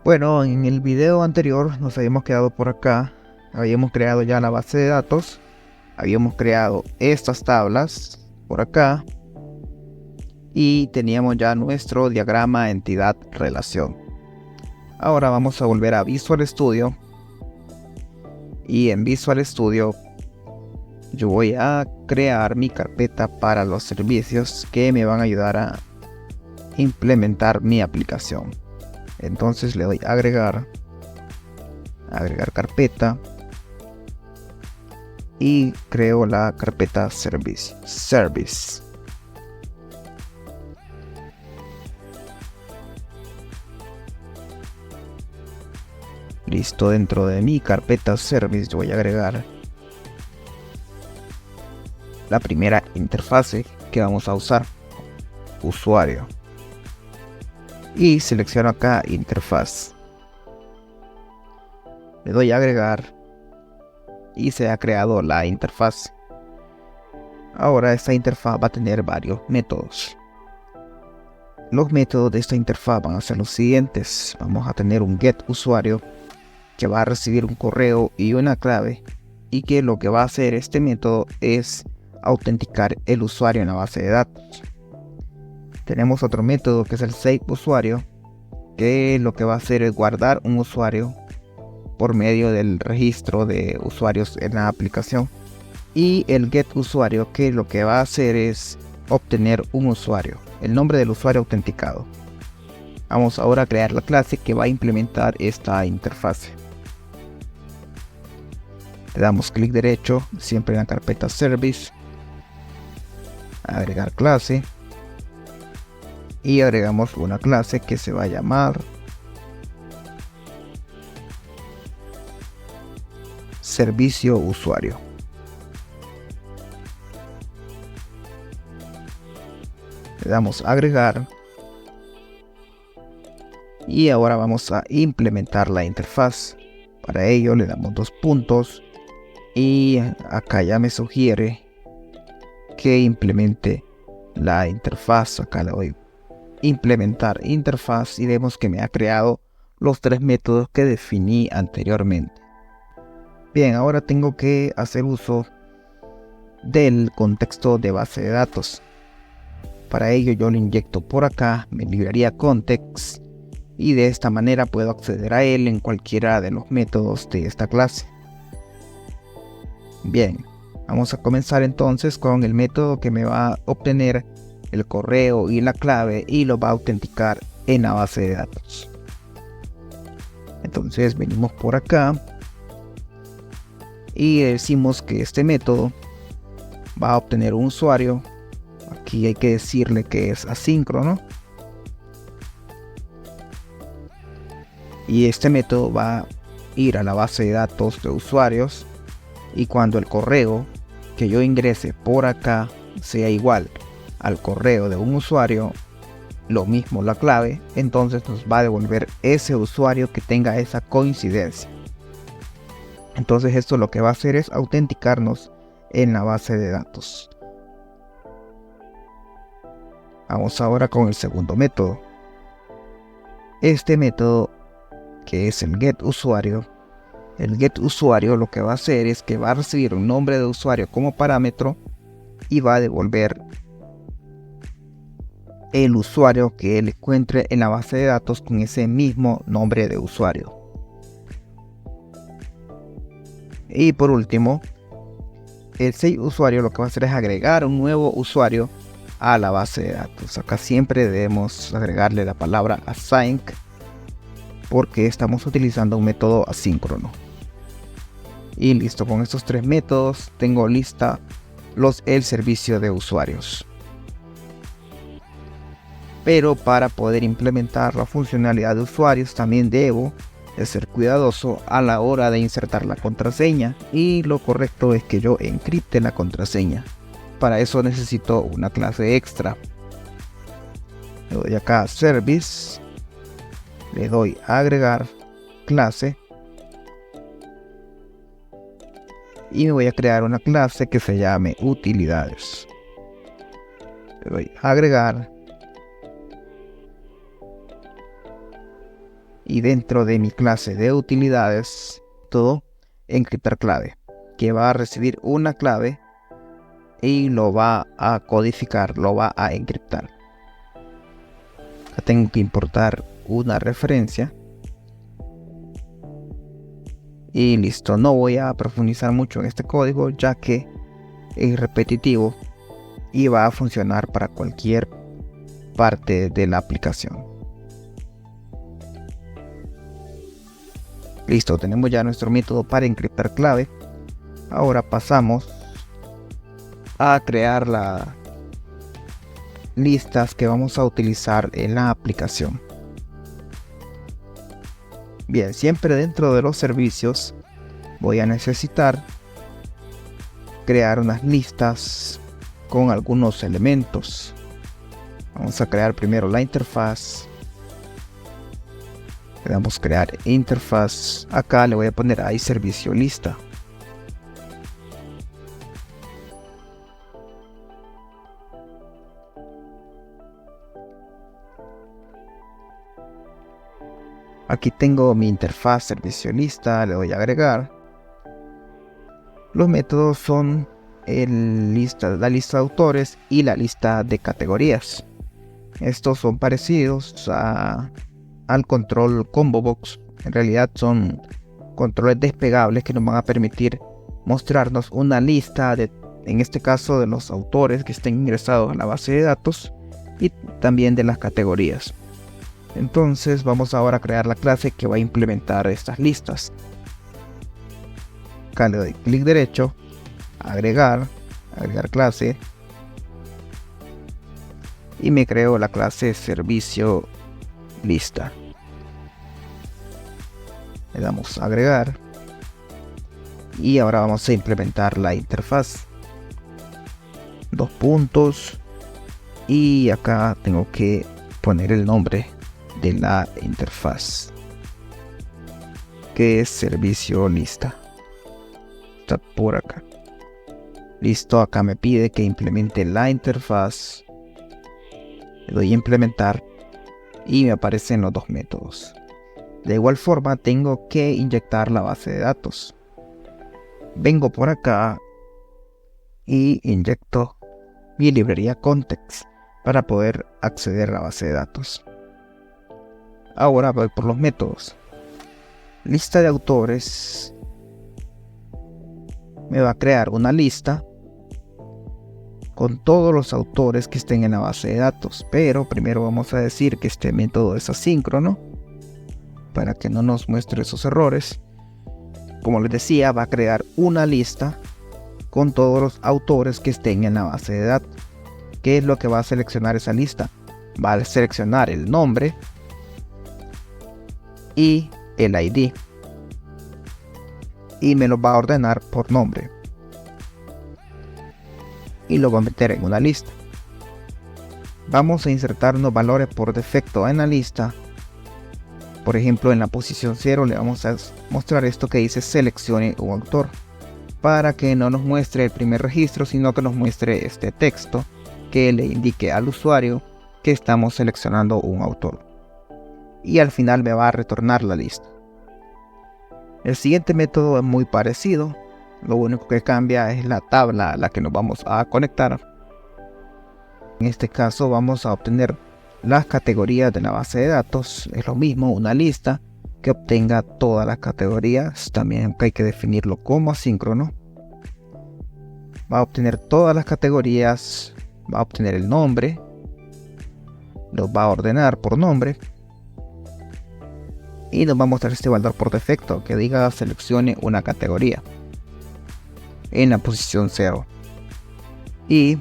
Bueno, en el video anterior nos habíamos quedado por acá. Habíamos creado ya la base de datos. Habíamos creado estas tablas por acá. Y teníamos ya nuestro diagrama entidad relación. Ahora vamos a volver a Visual Studio. Y en Visual Studio yo voy a crear mi carpeta para los servicios que me van a ayudar a implementar mi aplicación. Entonces le doy agregar carpeta y creo la carpeta service. Listo, dentro de mi carpeta service yo voy a agregar la primera interfase que vamos a usar, usuario, y selecciono acá interfaz, le doy a agregar y se ha creado la interfaz. Ahora esta interfaz va a tener varios métodos. Los métodos de esta interfaz van a ser los siguientes. Vamos a tener un get usuario que va a recibir un correo y una clave, y que lo que va a hacer este método es autenticar el usuario en la base de datos. Tenemos otro método que es el save usuario, que lo que va a hacer es guardar un usuario por medio del registro de usuarios en la aplicación. Y el get usuario, que lo que va a hacer es obtener un usuario, el nombre del usuario autenticado. Vamos ahora a crear la clase que va a implementar esta interfase. Le damos clic derecho, siempre en la carpeta service, agregar clase, y agregamos una clase que se va a llamar servicio usuario. Le damos agregar y ahora vamos a implementar la interfaz. Para ello le damos 2 puntos y acá ya me sugiere que implemente la interfaz. Acá le doy implementar interfaz y vemos que me ha creado los 3 métodos que definí anteriormente. Bien, ahora tengo que hacer uso del contexto de base de datos. Para ello yo lo inyecto por acá, mi librería context, y de esta manera puedo acceder a él en cualquiera de los métodos de esta clase. Bien, vamos a comenzar entonces con el método que me va a obtener el correo y la clave y lo va a autenticar en la base de datos. Entonces venimos por acá y decimos que este método va a obtener un usuario. Aquí hay que decirle que es asíncrono, y este método va a ir a la base de datos de usuarios, y cuando el correo que yo ingrese por acá sea igual al correo de un usuario, lo mismo la clave, entonces nos va a devolver ese usuario que tenga esa coincidencia. Entonces esto lo que va a hacer es autenticarnos en la base de datos. Vamos ahora con el segundo método. Este método, que es el get usuario lo que va a hacer es que va a recibir un nombre de usuario como parámetro y va a devolver el usuario que él encuentre en la base de datos con ese mismo nombre de usuario. Y por último, el save usuario lo que va a hacer es agregar un nuevo usuario a la base de datos. Acá siempre debemos agregarle la palabra async porque estamos utilizando un método asíncrono. Y listo, con estos 3 métodos tengo lista el servicio de usuarios. Pero para poder implementar la funcionalidad de usuarios también debo de ser cuidadoso a la hora de insertar la contraseña, y lo correcto es que yo encripte la contraseña. Para eso necesito una clase extra. Le doy acá a service, le doy a agregar clase y me voy a crear una clase que se llame utilidades. Le doy a agregar y dentro de mi clase de utilidades todo encriptar clave, que va a recibir una clave y lo va a codificar, lo va a encriptar. Acá tengo que importar una referencia y listo. No voy a profundizar mucho en este código ya que es repetitivo y va a funcionar para cualquier parte de la aplicación. Listo, tenemos ya nuestro método para encriptar clave. Ahora pasamos a crear las listas que vamos a utilizar en la aplicación. Bien, siempre dentro de los servicios voy a necesitar crear unas listas con algunos elementos. Vamos a crear primero la interfaz. Le damos crear interfaz. Acá le voy a poner ahí servicio lista. Aquí tengo mi interfaz servicio lista. Le doy a agregar. Los métodos son la lista de autores y la lista de categorías. Estos son parecidos al control combo box. En realidad son controles despegables que nos van a permitir mostrarnos una lista en este caso de los autores que estén ingresados a la base de datos y también de las categorías. Entonces vamos ahora a crear la clase que va a implementar estas listas. Acá le doy clic derecho, agregar clase y me creo la clase servicio lista. Le damos a agregar y ahora vamos a implementar la interfaz. 2 puntos y acá tengo que poner el nombre de la interfaz, que es servicio lista. Está por acá. Listo, acá me pide que implemente la interfaz. Le doy a implementar y me aparecen los dos métodos. De igual forma tengo que inyectar la base de datos. Vengo por acá y inyecto mi librería context para poder acceder a la base de datos. Ahora voy por los métodos. Lista de autores. Me va a crear una lista con todos los autores que estén en la base de datos, pero primero vamos a decir que este método es asíncrono para que no nos muestre esos errores. Como les decía, va a crear una lista con todos los autores que estén en la base de datos. ¿Qué es lo que va a seleccionar esa lista? Va a seleccionar el nombre y el ID y me lo va a ordenar por nombre y lo va a meter en una lista. Vamos a insertar unos valores por defecto en la lista. Por ejemplo, en la posición 0 le vamos a mostrar esto que dice seleccione un autor, para que no nos muestre el primer registro, sino que nos muestre este texto que le indique al usuario que estamos seleccionando un autor. Y al final me va a retornar la lista. El siguiente método es muy parecido. Lo único que cambia es la tabla a la que nos vamos a conectar. En este caso vamos a obtener las categorías de la base de datos. Es lo mismo, una lista que obtenga todas las categorías. También hay que definirlo como asíncrono. Va a obtener todas las categorías. Va a obtener el nombre. Los va a ordenar por nombre. Y nos va a mostrar este valor por defecto que diga seleccione una categoría en la posición 0 y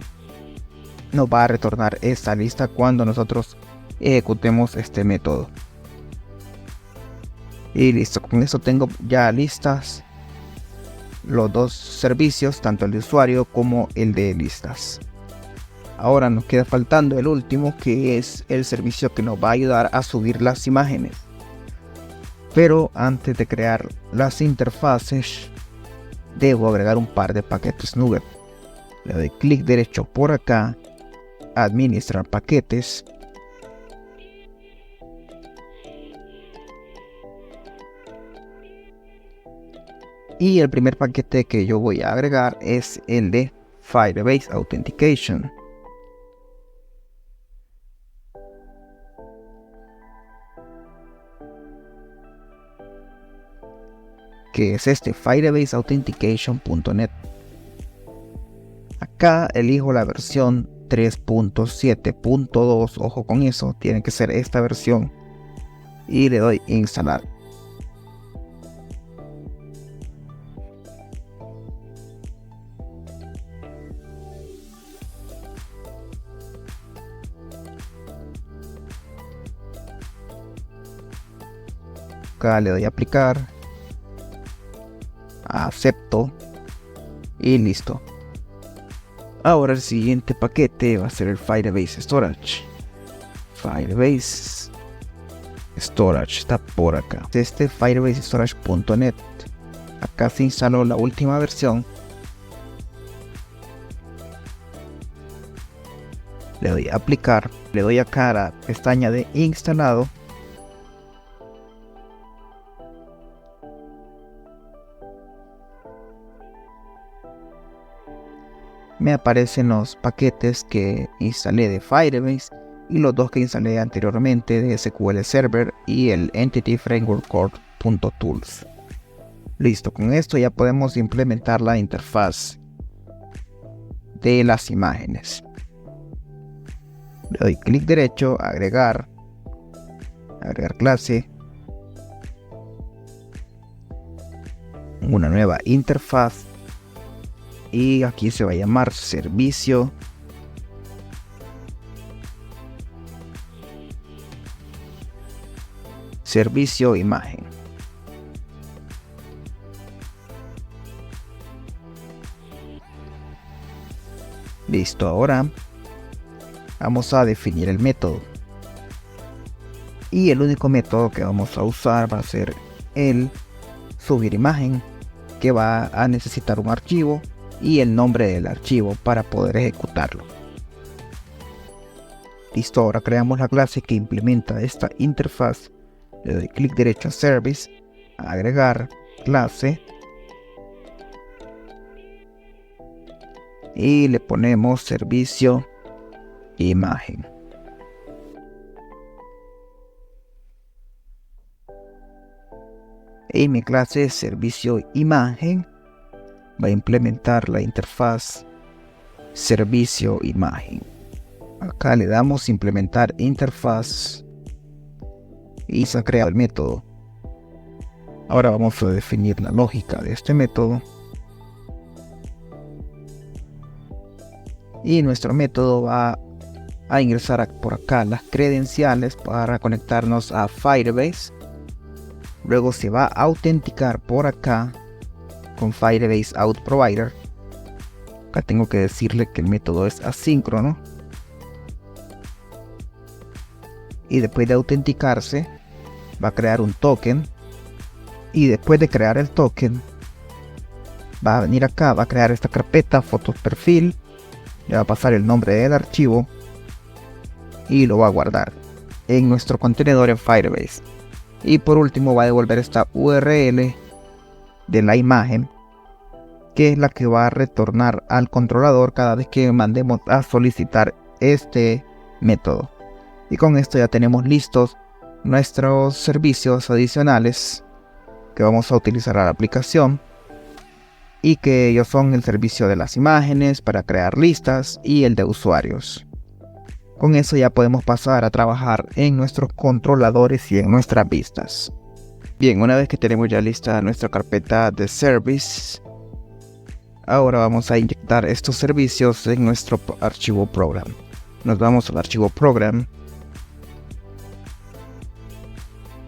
nos va a retornar esta lista cuando nosotros ejecutemos este método. Y listo, con eso tengo ya listas los dos servicios, tanto el de usuario como el de listas. Ahora nos queda faltando el último, que es el servicio que nos va a ayudar a subir las imágenes. Pero antes de crear las interfaces debo agregar un par de paquetes Nugget. Le doy clic derecho por acá, administrar paquetes Y el primer paquete que yo voy a agregar es el de Firebase Authentication, que es este firebaseauthentication.net. Acá elijo la versión 3.7.2, ojo con eso, tiene que ser esta versión, y le doy instalar. Acá le doy a aplicar, acepto y listo. Ahora el siguiente paquete va a ser el Firebase Storage. Firebase Storage está por acá. Este firebasestorage.net. Acá se instaló la última versión. Le doy a aplicar. Le doy acá a la pestaña de instalado. Me aparecen los paquetes que instalé de Firebase y los dos que instalé anteriormente de SQL Server y el Entity Framework Core.tools. Listo, con esto ya podemos implementar la interfaz de las imágenes. Le doy clic derecho, agregar clase, una nueva interfaz. Y aquí se va a llamar servicio imagen. Listo, ahora vamos a definir el método. Y el único método que vamos a usar va a ser el subir imagen, que va a necesitar un archivo y el nombre del archivo para poder ejecutarlo. Listo, ahora creamos la clase que implementa esta interfaz. Le doy clic derecho a Service, agregar clase y le ponemos servicio imagen. Y mi clase servicio imagen va a implementar la interfaz servicio imagen. Acá le damos implementar interfaz y se ha creado el método. Ahora vamos a definir la lógica de este método. Y nuestro método va a ingresar por acá las credenciales para conectarnos a Firebase. Luego se va a autenticar por acá con Firebase Auth Provider. Acá tengo que decirle que el método es asíncrono. Y después de autenticarse va a crear un token. Y después de crear el token va a venir acá, va a crear esta carpeta fotos perfil. Le va a pasar el nombre del archivo y lo va a guardar en nuestro contenedor en Firebase. Y por último va a devolver esta URL de la imagen, que es la que va a retornar al controlador cada vez que mandemos a solicitar este método. Y con esto ya tenemos listos nuestros servicios adicionales que vamos a utilizar a la aplicación, y que ellos son el servicio de las imágenes para crear listas y el de usuarios. Con eso ya podemos pasar a trabajar en nuestros controladores y en nuestras vistas. Bien, una vez que tenemos ya lista nuestra carpeta de service, ahora vamos a inyectar estos servicios en nuestro archivo program. Nos vamos al archivo program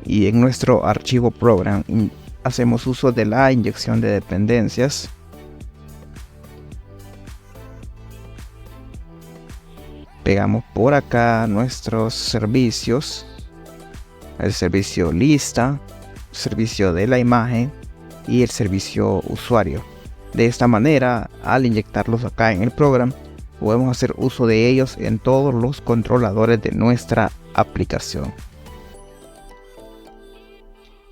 y en nuestro archivo program hacemos uso de la inyección de dependencias. Pegamos por acá nuestros servicios, el servicio lista, el servicio de la imagen y el servicio usuario. De esta manera, al inyectarlos acá en el programa, podemos hacer uso de ellos en todos los controladores de nuestra aplicación.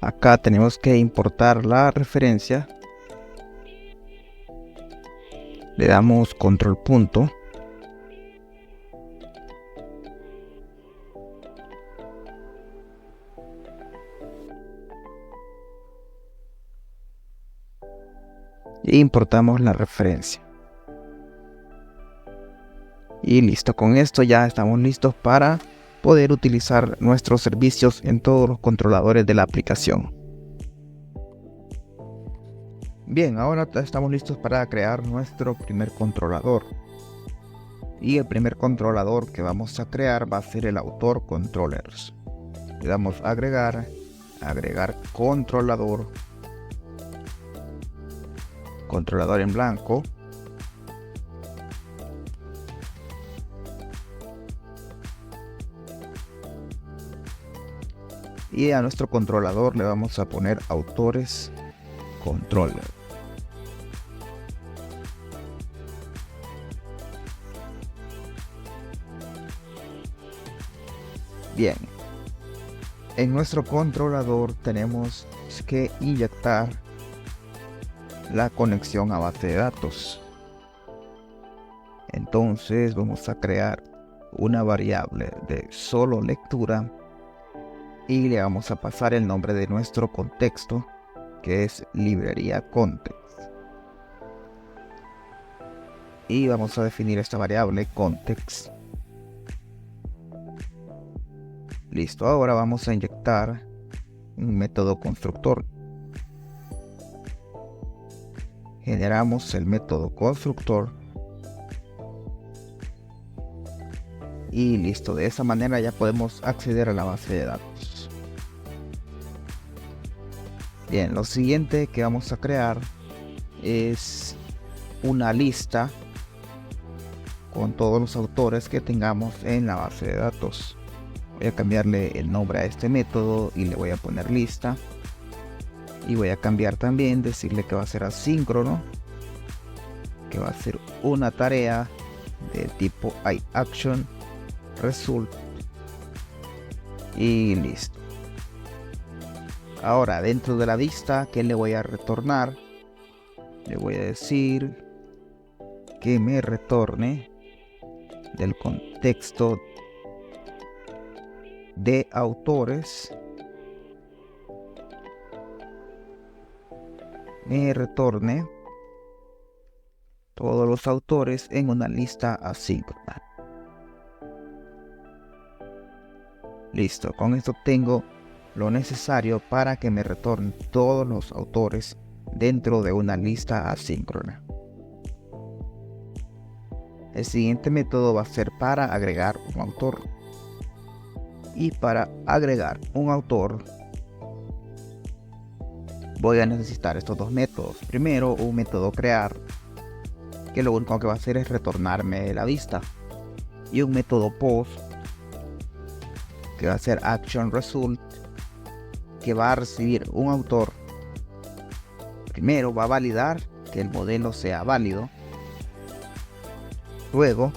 Acá tenemos que importar la referencia Le damos control punto. E importamos la referencia. Y listo, con esto ya estamos listos para poder utilizar nuestros servicios en todos los controladores de la aplicación. Bien, ahora estamos listos para crear nuestro primer controlador. Y el primer controlador que vamos a crear va a ser el autor controllers. Le damos agregar, agregar controlador, controlador en blanco. Y a nuestro controlador le vamos a poner autores controller. Bien, en nuestro controlador tenemos que inyectar la conexión a base de datos. Entonces vamos a crear una variable de solo lectura y le vamos a pasar el nombre de nuestro contexto, que es librería context. Y vamos a definir esta variable context. Listo, ahora vamos a inyectar un método constructor. Generamos el método constructor. Y listo, de esa manera ya podemos acceder a la base de datos. Bien, lo siguiente que vamos a crear es una lista con todos los autores que tengamos en la base de datos. Voy a cambiarle el nombre a este método y le voy a poner lista. Y voy a cambiar también, decirle que va a ser asíncrono, que va a ser una tarea de tipo iAction result y listo. Ahora dentro de la vista, ¿qué le voy a retornar? Le voy a decir que me retorne del contexto de autores, me retorne todos los autores en una lista asíncrona. Listo, con esto tengo lo necesario para que me retorne todos los autores dentro de una lista asíncrona. El siguiente método va a ser para agregar un autor. Y para agregar un autor voy a necesitar estos dos métodos. Primero, un método crear, que lo único que va a hacer es retornarme la vista, y un método post, que va a ser action result, que va a recibir un autor. Primero va a validar que el modelo sea válido. Luego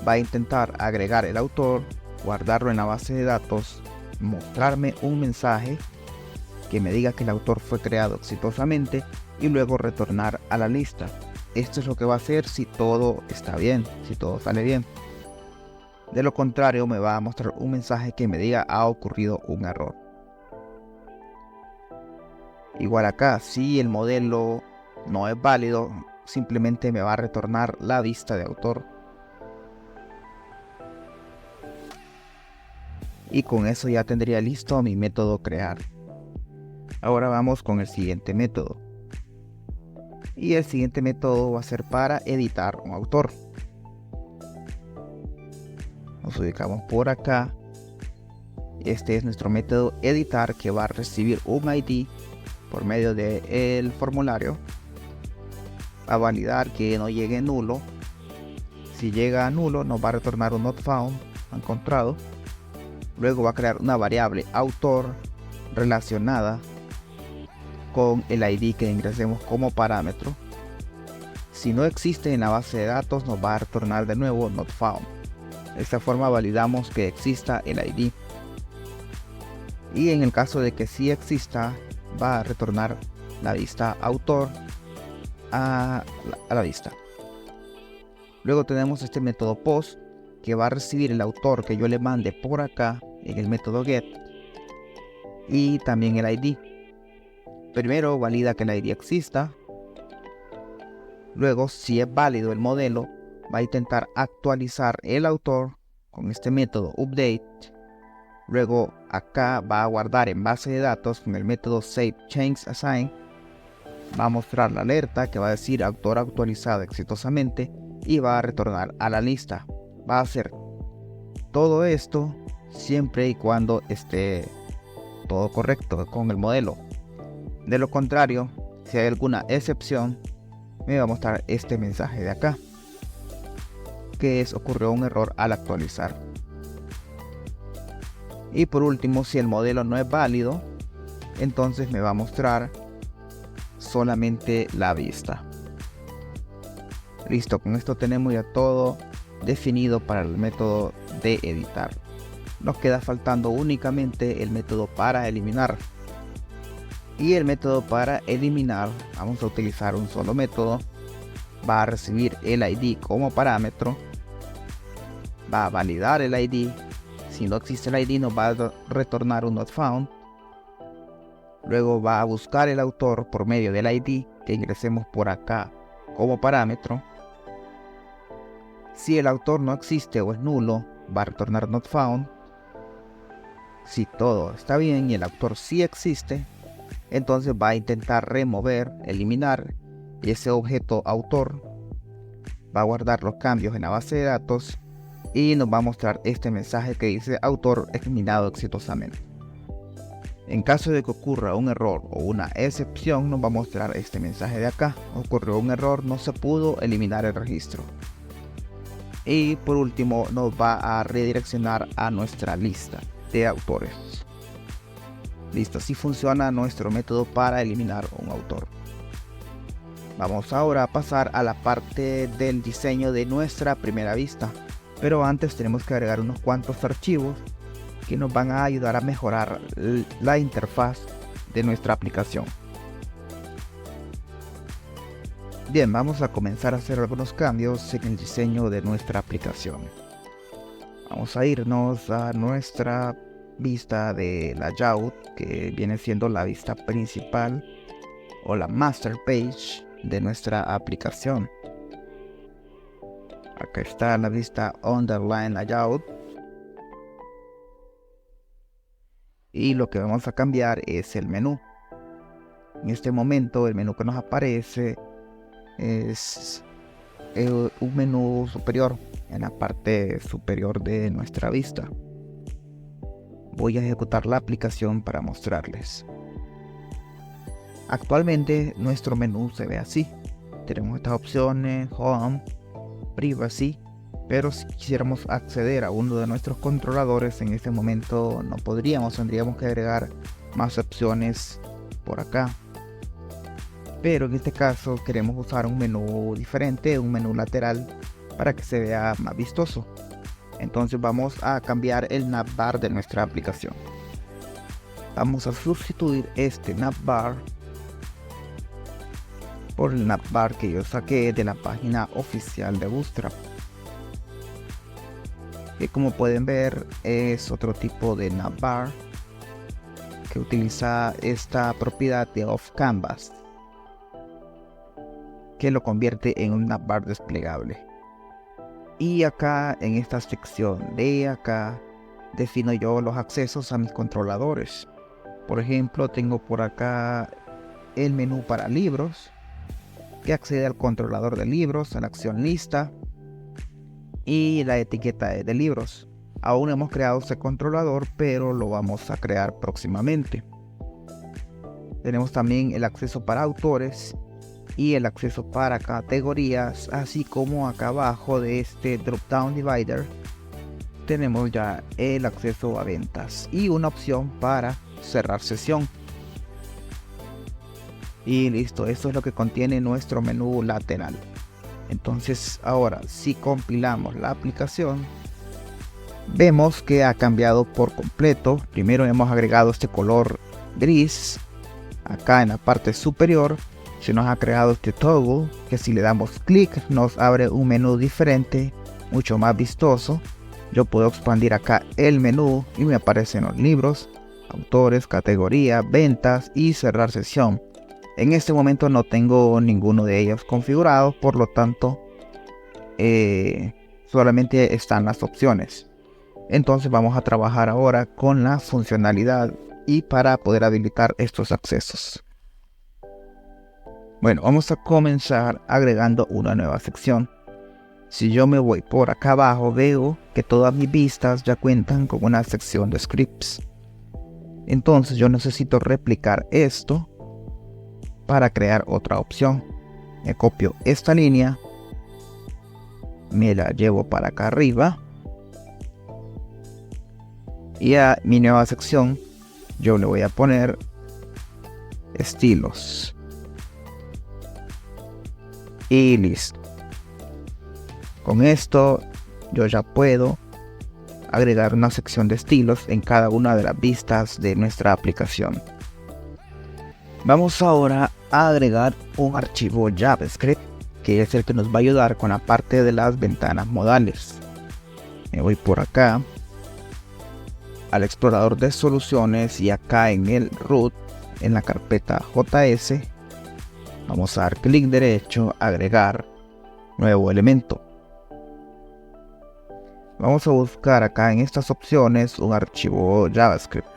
va a intentar agregar el autor, guardarlo en la base de datos, mostrarme un mensaje que me diga que el autor fue creado exitosamente y luego retornar a la lista. Esto es lo que va a hacer si todo está bien, si todo sale bien. De lo contrario, me va a mostrar un mensaje que me diga ha ocurrido un error. Igual acá, si el modelo no es válido, simplemente me va a retornar la vista de autor. Y con eso ya tendría listo mi método crear. Ahora vamos con el siguiente método. Y el siguiente método va a ser para editar un autor. Nos ubicamos por acá. Este es nuestro método editar, que va a recibir un ID por medio del formulario, a validar que no llegue nulo. Si llega a nulo, nos va a retornar un not found, no encontrado. Luego va a crear una variable autor relacionada con el ID que ingresemos como parámetro. Si no existe en la base de datos, nos va a retornar de nuevo not found. De esta forma validamos que exista el ID. Y en el caso de que sí exista, va a retornar la vista autor a la vista. Luego tenemos este método post, que va a recibir el autor que yo le mande por acá en el método get, y también el ID. Primero valida que el ID exista. Luego, si es válido el modelo, va a intentar actualizar el autor con este método update. Luego acá va a guardar en base de datos con el método save_change_assign. Va a mostrar la alerta que va a decir autor actualizado exitosamente y va a retornar a la lista. Va a hacer todo esto siempre y cuando esté todo correcto con el modelo. De lo contrario, si hay alguna excepción, me va a mostrar este mensaje de acá, que es: ocurrió un error al actualizar. Y por último, si el modelo no es válido, entonces me va a mostrar solamente la vista. Listo, con esto tenemos ya todo definido para el método de editar. Nos queda faltando únicamente el método para eliminar. Y el método para eliminar, vamos a utilizar un solo método. Va a recibir el ID como parámetro, va a validar el ID. Si no existe el ID, nos va a retornar un not found. Luego va a buscar el autor por medio del ID que ingresemos por acá como parámetro. Si el autor no existe o es nulo, va a retornar not found. Si todo está bien y el autor sí existe, entonces va a intentar remover, eliminar ese objeto autor. Va a guardar los cambios en la base de datos y nos va a mostrar este mensaje que dice autor eliminado exitosamente. En caso de que ocurra un error o una excepción, nos va a mostrar este mensaje de acá: ocurrió un error, no se pudo eliminar el registro. Y por último, nos va a redireccionar a nuestra lista de autores. Listo, así funciona nuestro método para eliminar un autor. Vamos ahora a pasar a la parte del diseño de nuestra primera vista. Pero antes tenemos que agregar unos cuantos archivos que nos van a ayudar a mejorar la interfaz de nuestra aplicación. Bien, vamos a comenzar a hacer algunos cambios en el diseño de nuestra aplicación. Vamos a irnos a nuestra vista de layout, que viene siendo la vista principal o la master page de nuestra aplicación. Acá está la vista underline layout. Y lo que vamos a cambiar es el menú. En este momento el menú que nos aparece es un menú superior, en la parte superior de nuestra vista. Voy a ejecutar la aplicación para mostrarles. Actualmente nuestro menú se ve así. Tenemos estas opciones: Home, Privacy, pero si quisiéramos acceder a uno de nuestros controladores, en este momento no podríamos, tendríamos que agregar más opciones por acá. Pero en este caso queremos usar un menú diferente, un menú lateral, para que se vea más vistoso. Entonces vamos a cambiar el navbar de nuestra aplicación. Vamos a sustituir este navbar por el navbar que yo saqué de la página oficial de Bootstrap, que como pueden ver es otro tipo de navbar que utiliza esta propiedad de off canvas, que lo convierte en un navbar desplegable. Y acá en esta sección de acá defino yo los accesos a mis controladores. Por ejemplo, tengo por acá el menú para libros, que accede al controlador de libros, a la acción lista y la etiqueta de libros. Aún no hemos creado este controlador, pero lo vamos a crear próximamente. Tenemos también el acceso para autores y el acceso para categorías, así como acá abajo de este drop down divider tenemos ya el acceso a ventas y una opción para cerrar sesión. Y listo, esto es lo que contiene nuestro menú lateral. Entonces ahora, si compilamos la aplicación, vemos que ha cambiado por completo. Primero hemos agregado este color gris acá en la parte superior, se nos ha creado este toggle que si le damos clic nos abre un menú diferente, mucho más vistoso. Yo puedo expandir acá el menú y me aparecen los libros, autores, categoría, ventas y cerrar sesión. En este momento no tengo ninguno de ellos configurado, por lo tanto solamente están las opciones. Entonces vamos a trabajar ahora con la funcionalidad y para poder habilitar estos accesos. Bueno, vamos a comenzar agregando una nueva sección. Si yo me voy por acá abajo, veo que todas mis vistas ya cuentan con una sección de scripts. Entonces yo necesito replicar esto para crear otra opción. Me copio esta línea, me la llevo para acá arriba y a mi nueva sección yo le voy a poner estilos y listo. Con esto yo ya puedo agregar una sección de estilos en cada una de las vistas de nuestra aplicación. Vamos ahora a agregar un archivo JavaScript que es el que nos va a ayudar con la parte de las ventanas modales. Me voy por acá al explorador de soluciones y acá en el root, en la carpeta JS, vamos a dar clic derecho, agregar nuevo elemento. Vamos a buscar acá en estas opciones un archivo JavaScript.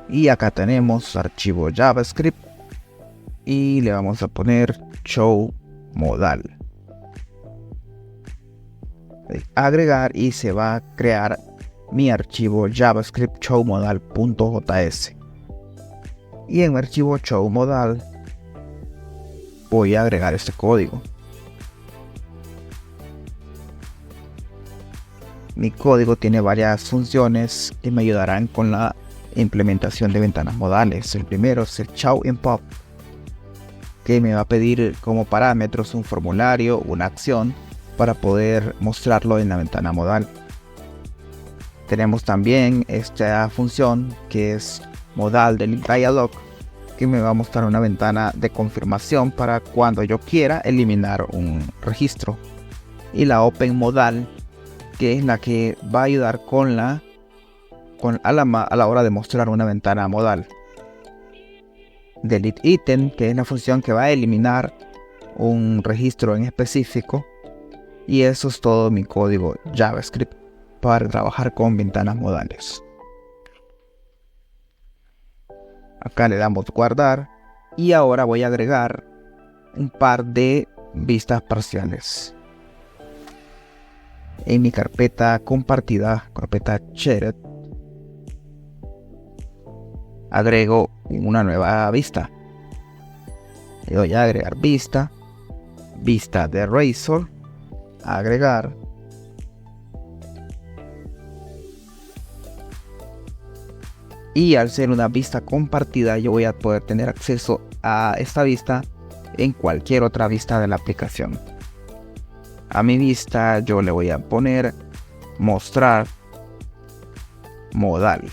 Y acá tenemos archivo JavaScript y le vamos a poner show modal. Agregar y se va a crear mi archivo JavaScript showmodal.js. Y en mi archivo showmodal voy a agregar este código. Mi código tiene varias funciones que me ayudarán con la implementación de ventanas modales. El primero es el showInPop, que me va a pedir como parámetros un formulario, una acción para poder mostrarlo en la ventana modal. Tenemos también esta función que es modal delete dialog, que me va a mostrar una ventana de confirmación para cuando yo quiera eliminar un registro. Y la open modal, que es la que va a ayudar a la hora de mostrar una ventana modal. Delete item, que es la función que va a eliminar un registro en específico. Y eso es todo mi código JavaScript para trabajar con ventanas modales. Acá le damos guardar y ahora voy a agregar un par de vistas parciales. En mi carpeta compartida, carpeta shared, agrego una nueva vista. Le doy a agregar vista de Razor, agregar. Y al ser una vista compartida yo voy a poder tener acceso a esta vista en cualquier otra vista de la aplicación. A mi vista yo le voy a poner mostrar modal.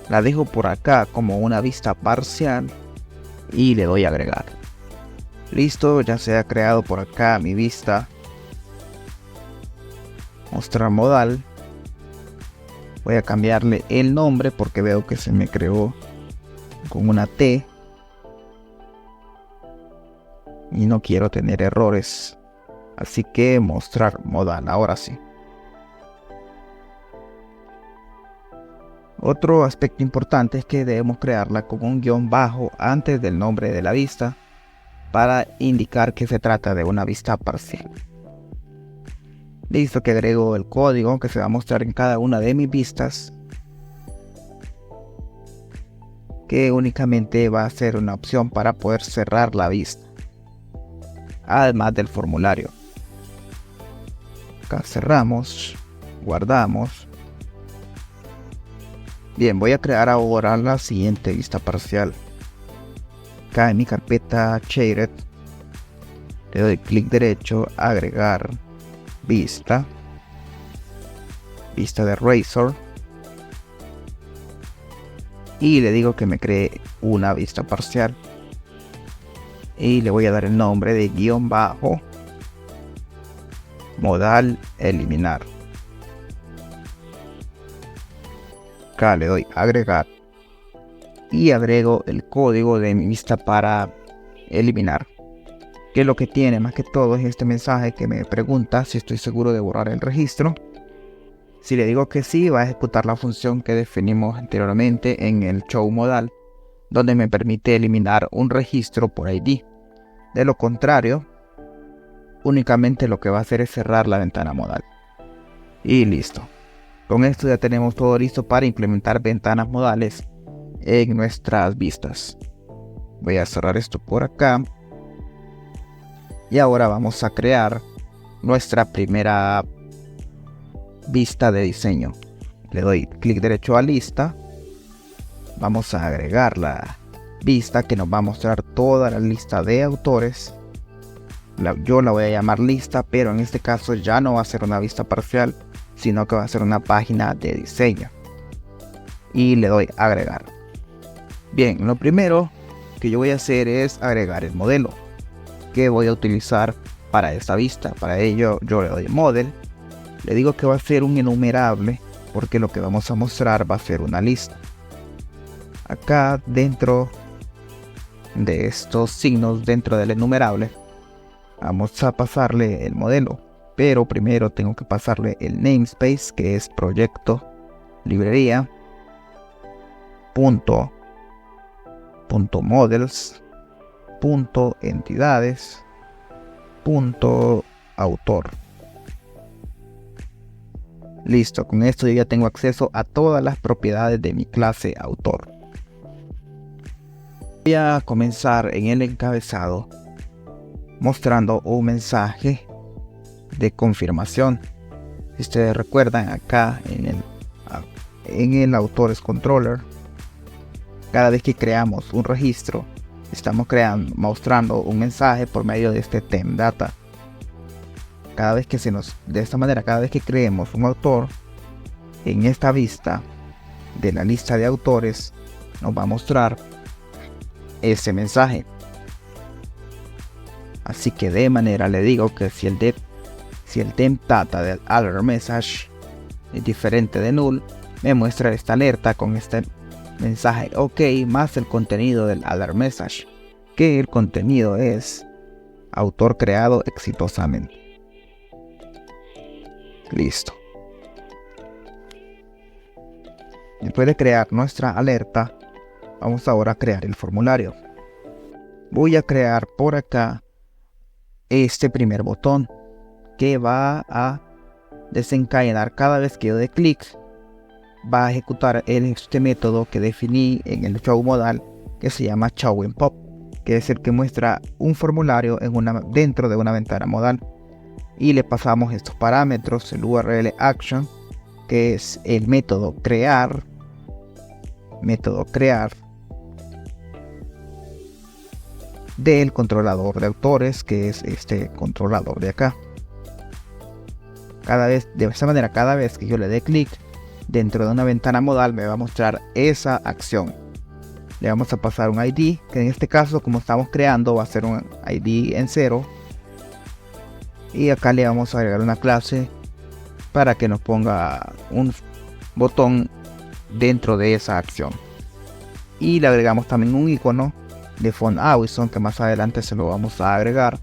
La dejo por acá como una vista parcial y le doy a agregar. Listo, ya se ha creado por acá mi vista mostrar modal. Voy a cambiarle el nombre porque veo que se me creó con una T y no quiero tener errores, así que mostrar modal. Ahora sí. Otro aspecto importante es que debemos crearla con un guión bajo antes del nombre de la vista para indicar que se trata de una vista parcial. Listo, que agrego el código que se va a mostrar en cada una de mis vistas, que únicamente va a ser una opción para poder cerrar la vista, además del formulario. Acá cerramos, guardamos. Bien, voy a crear ahora la siguiente vista parcial. Acá en mi carpeta Shaded le doy clic derecho, agregar vista. vista de Razor, y le digo que me cree una vista parcial y le voy a dar el nombre de guión bajo modal eliminar. Acá le doy agregar y agrego el código de mi vista para eliminar, que lo que tiene más que todo es este mensaje que me pregunta si estoy seguro de borrar el registro. Si le digo que sí, va a ejecutar la función que definimos anteriormente en el show modal, donde me permite eliminar un registro por ID. De lo contrario, únicamente lo que va a hacer es cerrar la ventana modal. Y listo. Con esto ya tenemos todo listo para implementar ventanas modales en nuestras vistas. Voy a cerrar esto por acá. Y ahora vamos a crear nuestra primera vista de diseño. Le doy clic derecho a lista. Vamos a agregar la vista que nos va a mostrar toda la lista de autores. Yo la voy a llamar lista, pero en este caso ya no va a ser una vista parcial, sino que va a ser una página de diseño. Y le doy agregar. Bien, lo primero que yo voy a hacer es agregar el modelo que voy a utilizar para esta vista. Para ello yo le doy model, le digo que va a ser un enumerable porque lo que vamos a mostrar va a ser una lista. Acá dentro de estos signos dentro del enumerable vamos a pasarle el modelo, pero primero tengo que pasarle el namespace, que es proyecto librería punto models punto entidades punto autor. Listo, con esto yo ya tengo acceso a todas las propiedades de mi clase autor. Voy a comenzar en el encabezado mostrando un mensaje de confirmación. Si ustedes recuerdan, acá en el Autores Controller, cada vez que creamos un registro, estamos mostrando un mensaje por medio de este temp data. De esta manera, cada vez que creemos un autor, en esta vista de la lista de autores nos va a mostrar ese mensaje. Así que de manera le digo que si el temp data del alert message es diferente de null, me muestra esta alerta con este mensaje OK más el contenido del alert message, que el contenido es autor creado exitosamente. Listo. Después de crear nuestra alerta, vamos ahora a crear el formulario. Voy a crear por acá este primer botón que va a desencadenar cada vez que yo dé clic. Va a ejecutar este método que definí en el show modal, que se llama show en pop, que es el que muestra un formulario dentro de una ventana modal. Y le pasamos estos parámetros, el URL action, que es el método crear del controlador de autores, que es este controlador de acá. De esta manera, cada vez que yo le dé clic dentro de una ventana modal, me va a mostrar esa acción. Le vamos a pasar un ID, que en este caso, como estamos creando, va a ser un ID en 0. Y acá le vamos a agregar una clase para que nos ponga un botón dentro de esa acción. Y le agregamos también un icono de font awesome, que más adelante se lo vamos a agregar.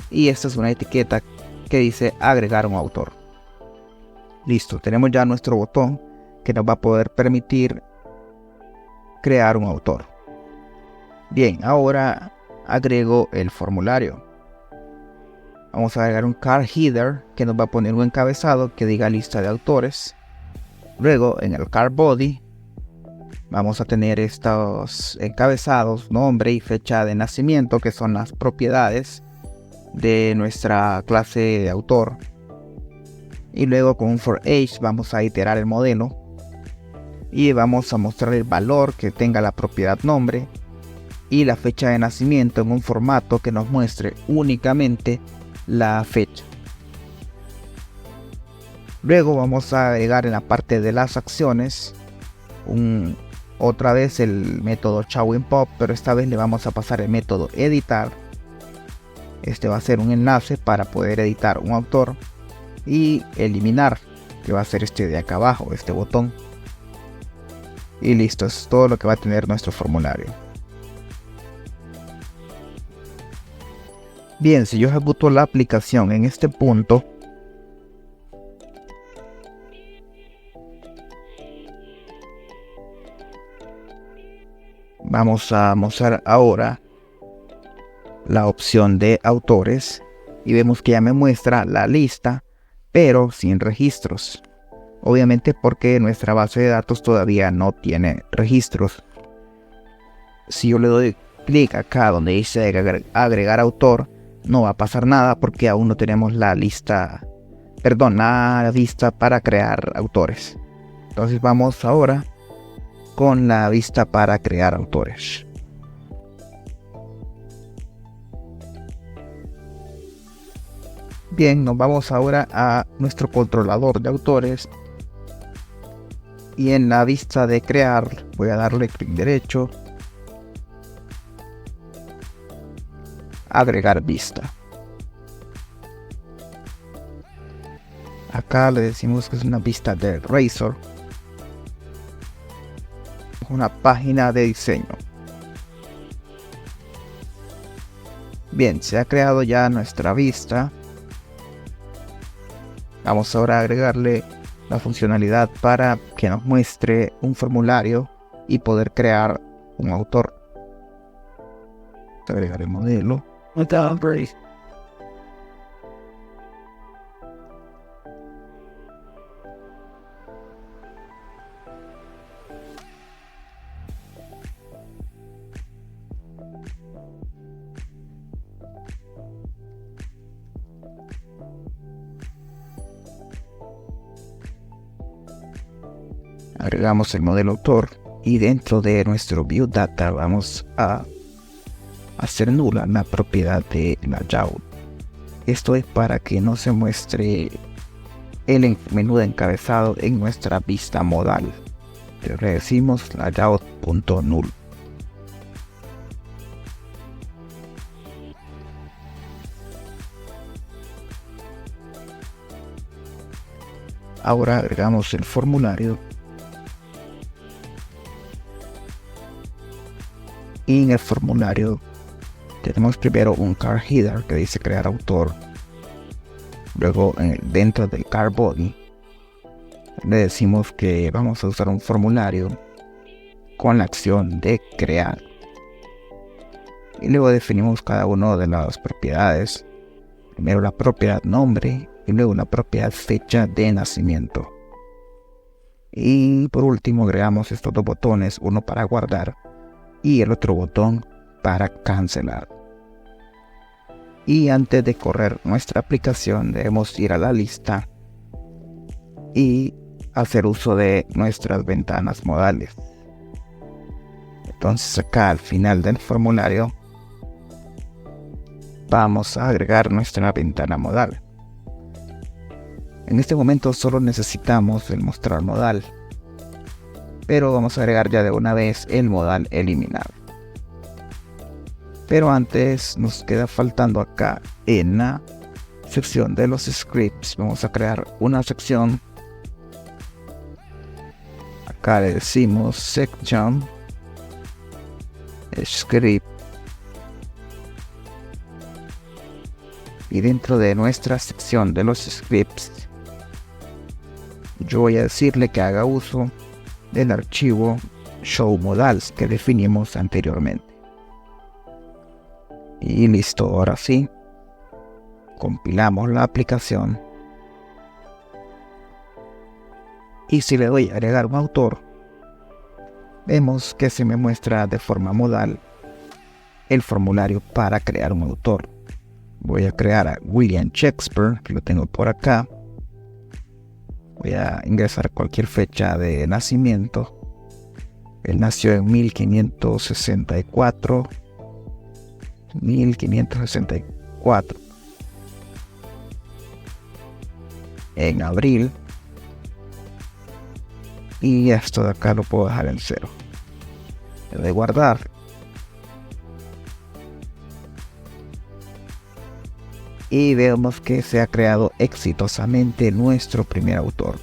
Y esta es una etiqueta que dice agregar un autor. Listo, tenemos ya nuestro botón que nos va a poder permitir crear un autor. Bien, ahora agrego el formulario. Vamos a agregar un card header que nos va a poner un encabezado que diga lista de autores. Luego en el card body vamos a tener estos encabezados, nombre y fecha de nacimiento, que son las propiedades de nuestra clase de autor. Y luego con un for each vamos a iterar el modelo y vamos a mostrar el valor que tenga la propiedad nombre y la fecha de nacimiento en un formato que nos muestre únicamente la fecha. Luego vamos a agregar en la parte de las acciones otra vez el método Showing Pop, pero esta vez le vamos a pasar el método editar. Este va a ser un enlace para poder editar un autor y eliminar, que va a ser este de acá abajo, este botón. Y listo, es todo lo que va a tener nuestro formulario. Bien, si yo ejecuto la aplicación en este punto, vamos a mostrar ahora la opción de autores y vemos que ya me muestra la lista, pero sin registros. Obviamente porque nuestra base de datos todavía no tiene registros. Si yo le doy clic acá donde dice agregar autor, no va a pasar nada porque aún no tenemos la lista para crear autores. Entonces vamos ahora con la vista para crear autores. Bien, nos vamos ahora a nuestro controlador de autores y en la vista de crear voy a darle clic derecho, agregar vista. Acá le decimos que es una vista de Razor, una página de diseño. Bien, se ha creado ya nuestra vista. Vamos ahora a agregarle la funcionalidad para que nos muestre un formulario y poder crear un autor. Agregar el modelo. Agregamos el modelo autor y dentro de nuestro view data vamos a hacer nula la propiedad de layout. Esto es para que no se muestre el menú de encabezado en nuestra vista modal. Le decimos layout.null. Ahora agregamos el formulario y en el formulario tenemos primero un card header que dice crear autor. Luego dentro del card body le decimos que vamos a usar un formulario con la acción de crear. Y luego definimos cada una de las propiedades. Primero la propiedad nombre y luego la propiedad fecha de nacimiento. Y por último agregamos estos dos botones, uno para guardar y el otro botón para cancelar. Y antes de correr nuestra aplicación debemos ir a la lista y hacer uso de nuestras ventanas modales. Entonces acá al final del formulario vamos a agregar nuestra ventana modal. En este momento solo necesitamos el mostrar modal, pero vamos a agregar ya de una vez el modal eliminar. Pero antes nos queda faltando acá en la sección de los scripts. Vamos a crear una sección. Acá le decimos section script. Y dentro de nuestra sección de los scripts, yo voy a decirle que haga uso del archivo showModals que definimos anteriormente. Y listo, ahora sí, compilamos la aplicación. Y si le doy a agregar un autor, vemos que se me muestra de forma modal el formulario para crear un autor. Voy a crear a William Shakespeare, que lo tengo por acá. Voy a ingresar cualquier fecha de nacimiento. Él nació en 1564. En abril y esto de acá lo puedo dejar en 0. Le doy guardar. Y vemos que se ha creado exitosamente nuestro primer autor.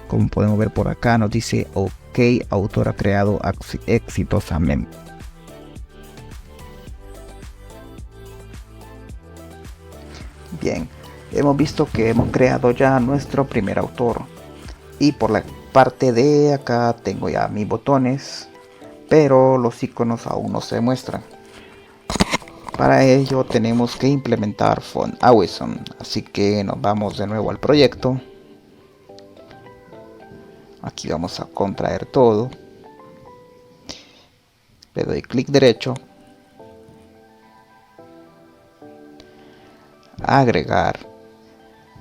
Como podemos ver por acá, nos dice OK, autor ha creado exitosamente. Bien, hemos visto que hemos creado ya nuestro primer autor. Y por la parte de acá tengo ya mis botones, pero los iconos aún no se muestran. Para ello tenemos que implementar FontAwesome, así que nos vamos de nuevo al proyecto. Aquí vamos a contraer todo. Le doy clic derecho. Agregar.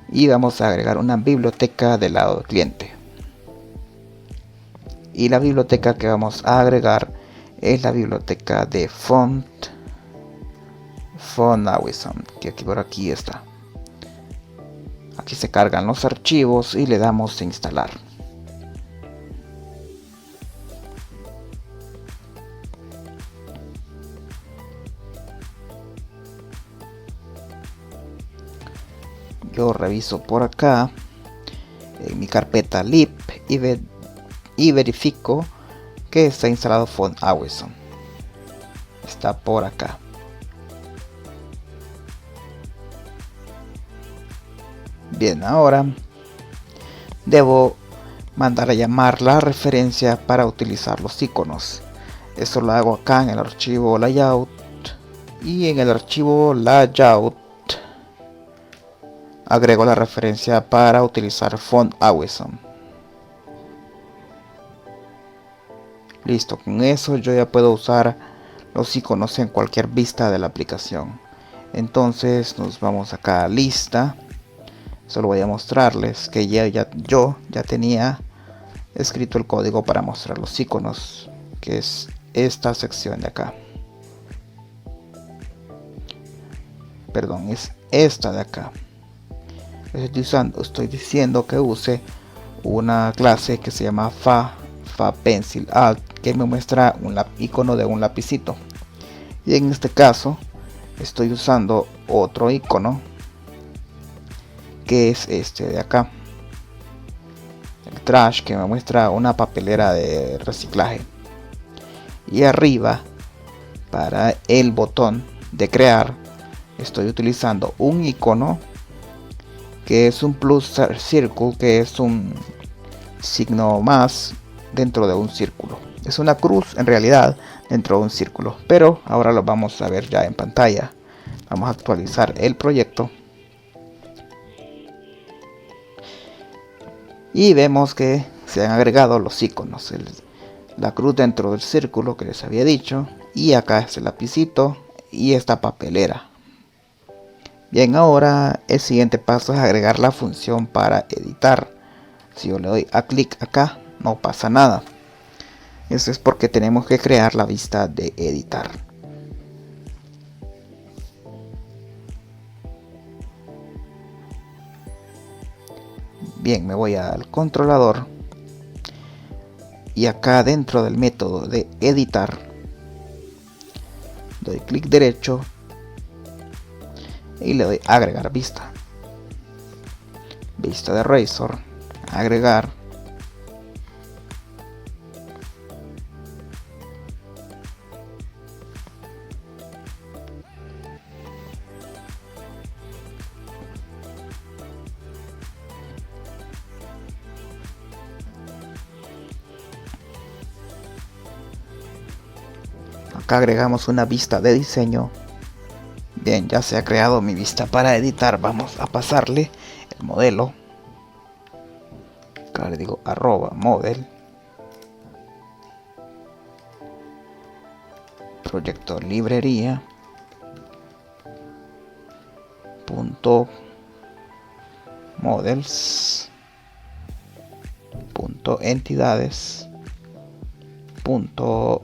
Y vamos a agregar una biblioteca del lado del cliente. Y la biblioteca que vamos a agregar es la biblioteca de FontAwesome, que aquí por aquí está. Aquí se cargan los archivos y le damos a instalar. Yo reviso por acá en mi carpeta lib y verifico que está instalado FontAwesome. Está por acá. Bien, ahora debo mandar a llamar la referencia para utilizar los iconos. Eso lo hago acá en el archivo layout, y en el archivo layout agrego la referencia para utilizar FontAwesome. Listo, con eso yo ya puedo usar los iconos en cualquier vista de la aplicación. Entonces nos vamos acá a lista. Solo voy a mostrarles que yo ya tenía escrito el código para mostrar los iconos, que es esta sección de acá. Perdón, es esta de acá. Estoy diciendo que use una clase que se llama Pencil Alt, que me muestra un icono de un lapicito. Y en este caso estoy usando otro icono, que es este de acá, el trash, que me muestra una papelera de reciclaje. Y arriba, para el botón de crear, estoy utilizando un icono que es un plus circle, que es un signo más dentro de un círculo. Es una cruz en realidad dentro de un círculo, pero ahora lo vamos a ver ya en pantalla. Vamos a actualizar el proyecto y vemos que se han agregado los iconos, la cruz dentro del círculo que les había dicho, y acá es el lapicito y esta papelera. Bien, ahora el siguiente paso es agregar la función para editar. Si yo le doy a clic acá, no pasa nada. Eso es porque tenemos que crear la vista de editar. Bien, me voy al controlador y acá dentro del método de editar doy clic derecho y le doy agregar vista. Vista de Razor, agregar. Acá agregamos una vista de diseño. Bien, ya se ha creado mi vista para editar. Vamos a pasarle el modelo. Acá le digo @model. Proyecto librería. Punto models. Punto entidades. Punto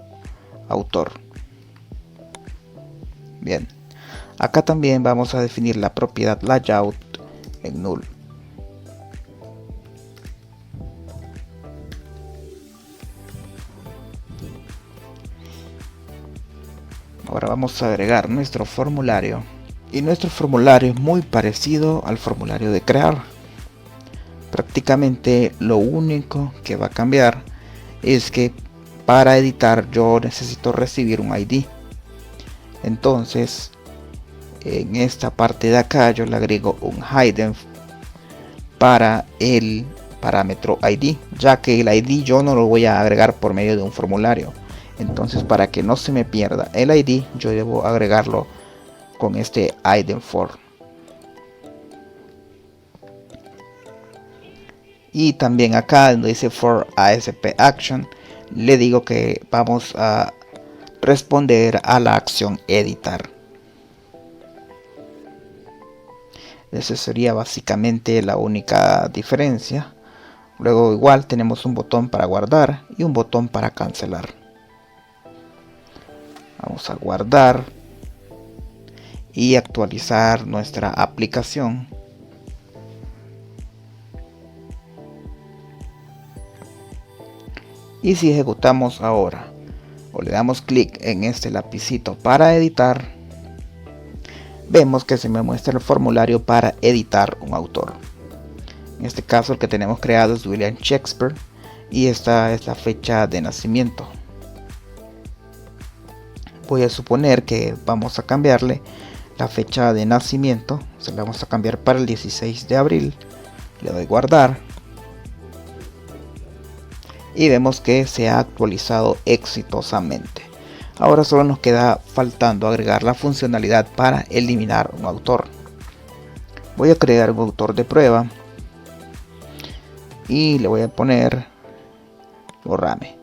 autor. Bien. Acá también vamos a definir la propiedad layout en null. Ahora vamos a agregar nuestro formulario. Y nuestro formulario es muy parecido al formulario de crear. Prácticamente lo único que va a cambiar es que para editar yo necesito recibir un ID. Entonces en esta parte de acá yo le agrego un hidden para el parámetro ID, ya que el ID yo no lo voy a agregar por medio de un formulario. Entonces para que no se me pierda el ID yo debo agregarlo con este hidden for. Y también acá donde dice for ASP action le digo que vamos a responder a la acción editar. Esa sería básicamente la única diferencia. Luego igual tenemos un botón para guardar y un botón para cancelar. Vamos a guardar y actualizar nuestra aplicación. Y si ejecutamos ahora o le damos clic en este lapicito para editar, vemos que se me muestra el formulario para editar un autor. En este caso el que tenemos creado es William Shakespeare y esta es la fecha de nacimiento. Voy a suponer que vamos a cambiarle la fecha de nacimiento, se la vamos a cambiar para el 16 de abril, le doy guardar y vemos que se ha actualizado exitosamente. Ahora solo nos queda faltando agregar la funcionalidad para eliminar un autor. Voy a crear un autor de prueba y le voy a poner borrame.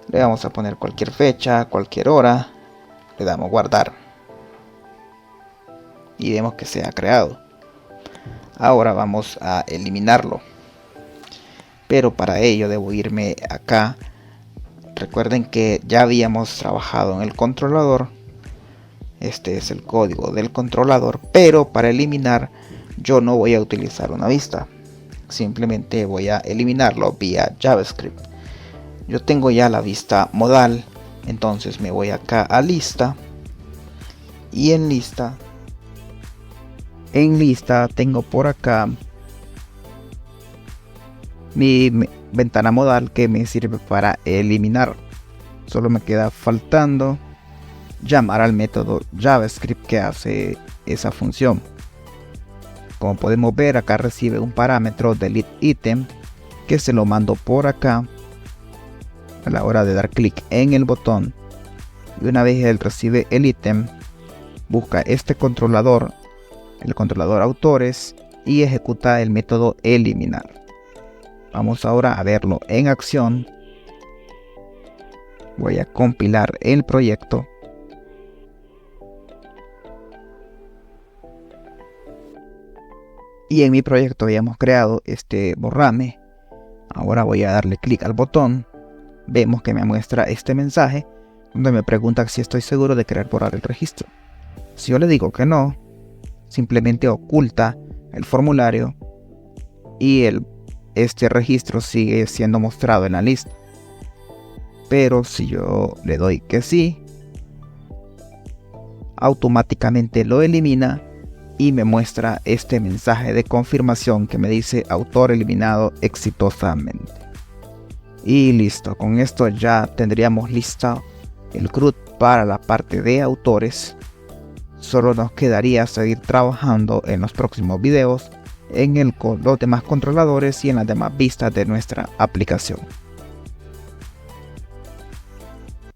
Le vamos a poner cualquier fecha, cualquier hora, le damos guardar y vemos que se ha creado. Ahora vamos a eliminarlo, pero para ello debo irme acá. Recuerden que ya habíamos trabajado en el controlador. Este es el código del controlador, pero para eliminar yo no voy a utilizar una vista, simplemente voy a eliminarlo vía JavaScript. Yo tengo ya la vista modal, entonces me voy acá a lista y en lista tengo por acá mi ventana modal que me sirve para eliminar. Solo me queda faltando llamar al método JavaScript que hace esa función. Como podemos ver, acá recibe un parámetro delete item que se lo mando por acá a la hora de dar clic en el botón, y una vez él recibe el ítem busca este controlador, el controlador autores, y ejecuta el método eliminar. Vamos ahora a verlo en acción. Voy a compilar el proyecto. Y en mi proyecto habíamos creado este borrame. Ahora voy a darle clic al botón. Vemos que me muestra este mensaje donde me pregunta si estoy seguro de querer borrar el registro. Si yo le digo que no, simplemente oculta el formulario y este registro sigue siendo mostrado en la lista. Pero si yo le doy que sí, automáticamente lo elimina y me muestra este mensaje de confirmación que me dice autor eliminado exitosamente. Y listo, con esto ya tendríamos listo el CRUD para la parte de autores. Solo nos quedaría seguir trabajando en los próximos videos en los demás controladores y en las demás vistas de nuestra aplicación.